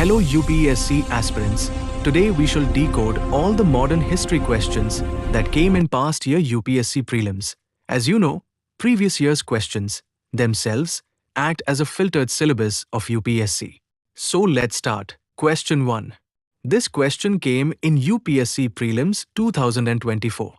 Hello UPSC aspirants. Today we shall decode all the modern history questions that came in past year UPSC Prelims. As you know, previous year's questions themselves act as a filtered syllabus of UPSC. So let's start. Question 1. This question came in UPSC Prelims 2024.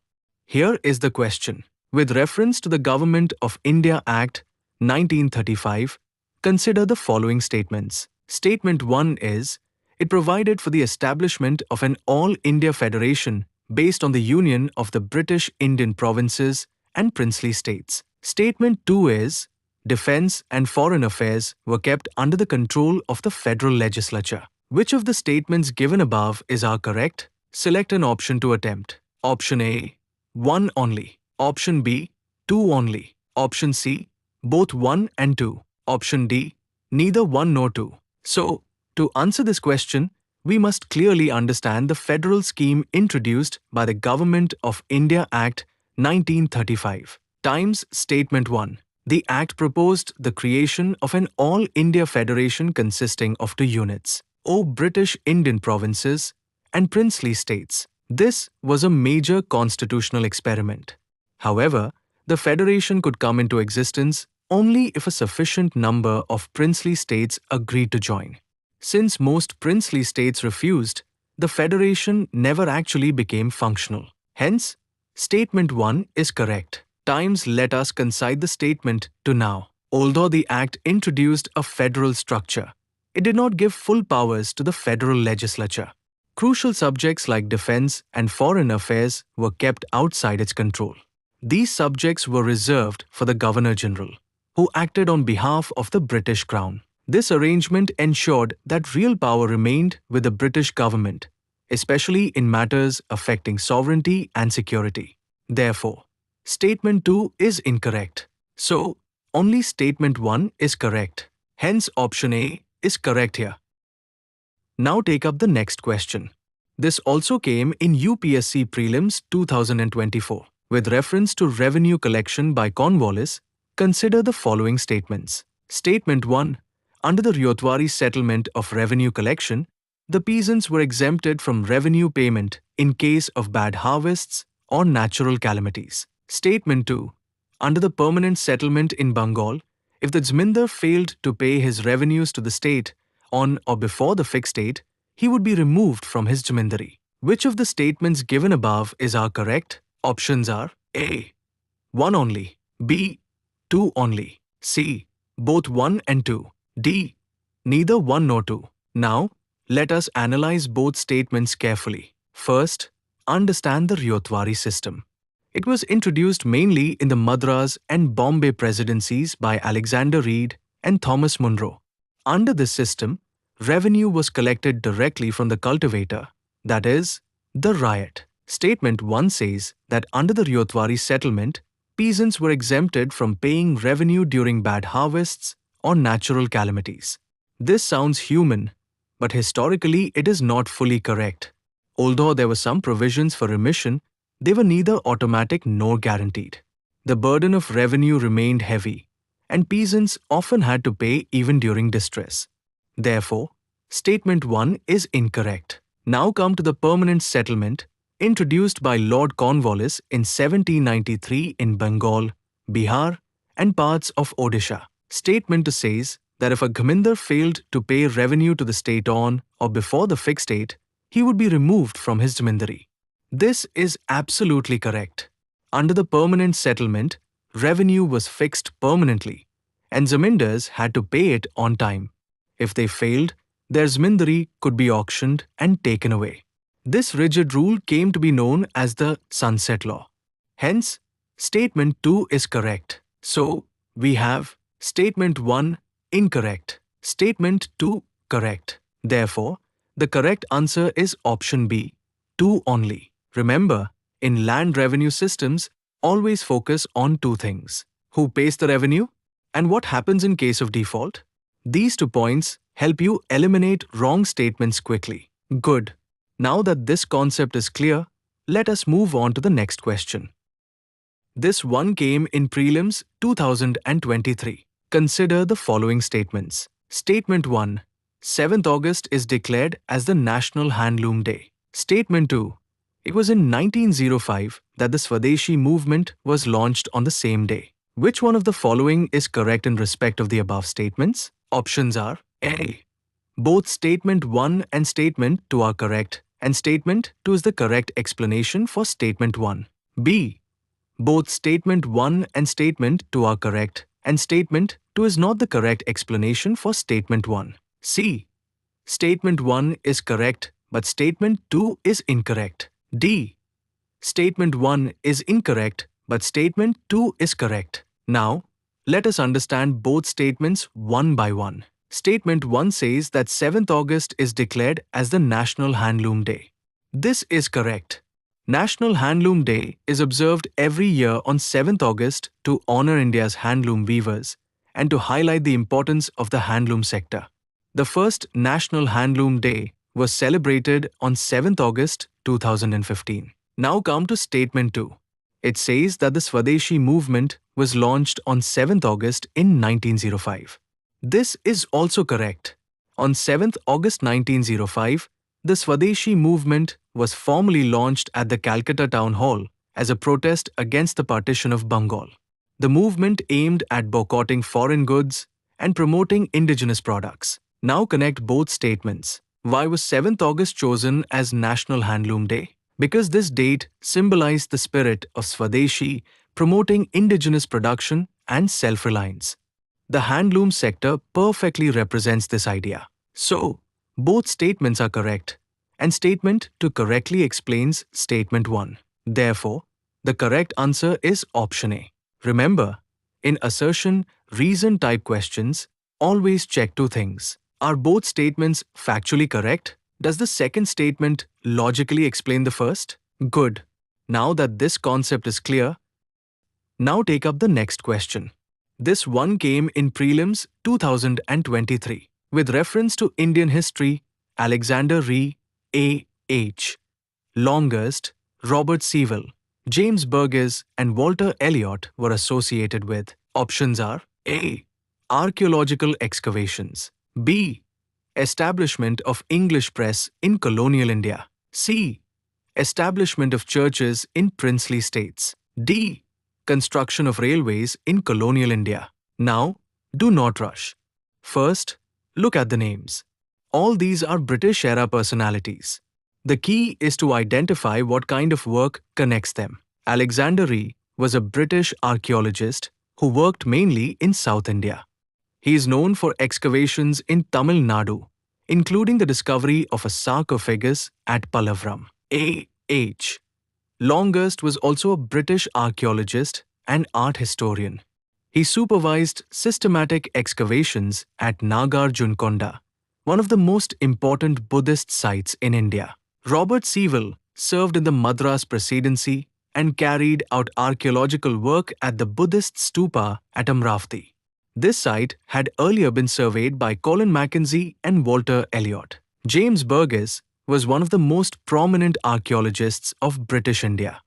Here is the question. With reference to the Government of India Act 1935, consider the following statements. Statement 1 is, it provided for the establishment of an all-India federation based on the union of the British Indian provinces and princely states. Statement 2 is, defence and foreign affairs were kept under the control of the federal legislature. Which of the statements given above is our correct? Select an option to attempt. Option A, 1 only. Option B, 2 only. Option C, both 1 and 2. Option D, neither 1 nor 2. So, to answer this question, we must clearly understand the federal scheme introduced by the Government of India Act 1935. Times Statement 1. The Act proposed the creation of an all-India federation consisting of 2 units, or British Indian provinces and princely states. This was a major constitutional experiment. However, the federation could come into existence only if a sufficient number of princely states agreed to join. Since most princely states refused, the federation never actually became functional. Hence, Statement 1 is correct. Times let us concise the statement to now. Although the Act introduced a federal structure, it did not give full powers to the federal legislature. Crucial subjects like defense and foreign affairs were kept outside its control. These subjects were reserved for the Governor-General, who acted on behalf of the British Crown. This arrangement ensured that real power remained with the British government, especially in matters affecting sovereignty and security. Therefore, Statement 2 is incorrect. So, only Statement 1 is correct. Hence, Option A is correct here. Now take up the next question. This also came in UPSC Prelims 2024. With reference to revenue collection by Cornwallis, consider the following statements. Statement 1. Under the Ryotwari settlement of revenue collection, the peasants were exempted from revenue payment in case of bad harvests or natural calamities. Statement 2. Under the permanent settlement in Bengal, if the Zmindar failed to pay his revenues to the state on or before the fixed date, he would be removed from his Jamindari. Which of the statements given above is our correct? Options are A, 1 only, B, 2 only, C, both 1 and 2, D, neither 1 nor 2. Now, let us analyze both statements carefully. First, understand the Ryotwari system. It was introduced mainly in the Madras and Bombay presidencies by Alexander Reed and Thomas Munro. Under this system, revenue was collected directly from the cultivator, that is, the ryot. Statement 1 says that under the Ryotwari settlement, peasants were exempted from paying revenue during bad harvests or natural calamities. This sounds human, but historically it is not fully correct. Although there were some provisions for remission, they were neither automatic nor guaranteed. The burden of revenue remained heavy, and peasants often had to pay even during distress. Therefore, Statement 1 is incorrect. Now come to the permanent settlement introduced by Lord Cornwallis in 1793 in Bengal, Bihar, and parts of Odisha. Statement 2 says that if a Jamindar failed to pay revenue to the state on or before the fixed date, he would be removed from his Jamindari. This is absolutely correct. Under the permanent settlement, revenue was fixed permanently, and Zamindars had to pay it on time. If they failed, their Zamindari could be auctioned and taken away. This rigid rule came to be known as the Sunset Law. Hence, Statement 2 is correct. So, we have Statement 1 incorrect, Statement 2 correct. Therefore, the correct answer is Option B, 2 only. Remember, in land revenue systems, always focus on 2 things. Who pays the revenue and what happens in case of default? These 2 points help you eliminate wrong statements quickly. Good. Now that this concept is clear, let us move on to the next question. This one came in Prelims 2023. Consider the following statements. Statement 1. 7th August is declared as the National Handloom Day. Statement 2. It was in 1905 that the Swadeshi movement was launched on the same day. Which one of the following is correct in respect of the above statements? Options are A. Both Statement 1 and Statement 2 are correct, and Statement 2 is the correct explanation for Statement 1. B. Both Statement 1 and Statement 2 are correct, and Statement 2 is not the correct explanation for Statement 1. C. Statement 1 is correct, but Statement 2 is incorrect. D. Statement 1 is incorrect, but Statement 2 is correct. Now, let us understand both statements one by one. Statement 1 says that 7th August is declared as the National Handloom Day. This is correct. National Handloom Day is observed every year on 7th August to honor India's handloom weavers and to highlight the importance of the handloom sector. The first National Handloom Day was celebrated on 7th August 2015. Now come to Statement 2. It says that the Swadeshi movement was launched on 7th August in 1905. This is also correct. On 7th August 1905, the Swadeshi movement was formally launched at the Calcutta Town Hall as a protest against the partition of Bengal. The movement aimed at boycotting foreign goods and promoting indigenous products. Now connect both statements. Why was 7th August chosen as National Handloom Day? Because this date symbolized the spirit of Swadeshi, promoting indigenous production and self-reliance. The handloom sector perfectly represents this idea. So, both statements are correct, and Statement 2 correctly explains Statement 1. Therefore, the correct answer is option A. Remember, in assertion, reason type questions, always check two things. Are both statements factually correct? Does the second statement logically explain the first? Good. Now that this concept is clear, now take up the next question. This one came in Prelims 2023. With reference to Indian history, Alexander Ree, A.H. Longhurst, Robert Sewell, James Burgess, and Walter Elliot were associated with. Options are A. Archaeological excavations. B. Establishment of English press in colonial India. C. Establishment of churches in princely states. D. Construction of railways in colonial India. Now, do not rush. First, look at the names. All these are British-era personalities. The key is to identify what kind of work connects them. Alexander Ree was a British archaeologist who worked mainly in South India. He is known for excavations in Tamil Nadu, including the discovery of a sarcophagus at Pallavram. A.H. Longhurst was also a British archaeologist and art historian. He supervised systematic excavations at Nagarjunkonda, one of the most important Buddhist sites in India. Robert Sewell served in the Madras Presidency and carried out archaeological work at the Buddhist stupa at Amravati. This site had earlier been surveyed by Colin Mackenzie and Walter Elliot. James Burgess was one of the most prominent archaeologists of British India.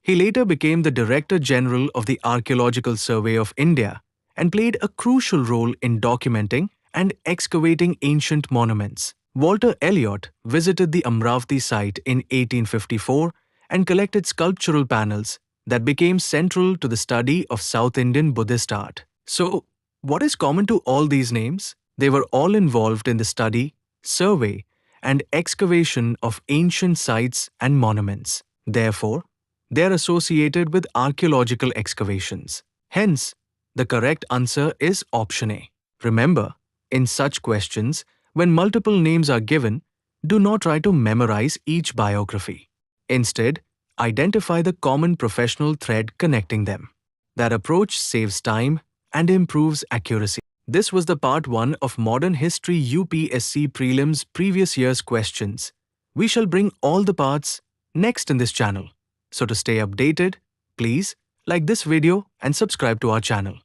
He later became the Director General of the Archaeological Survey of India and played a crucial role in documenting and excavating ancient monuments. Walter Elliot visited the Amravati site in 1854 and collected sculptural panels that became central to the study of South Indian Buddhist art. So, what is common to all these names? They were all involved in the study, survey, and excavation of ancient sites and monuments. Therefore, they are associated with archaeological excavations. Hence, the correct answer is option A. Remember, in such questions, when multiple names are given, do not try to memorize each biography. Instead, identify the common professional thread connecting them. That approach saves time and improves accuracy. This was the part 1 of Modern History UPSC Prelims previous year's questions. We shall bring all the parts next in this channel. So to stay updated, please like this video and subscribe to our channel.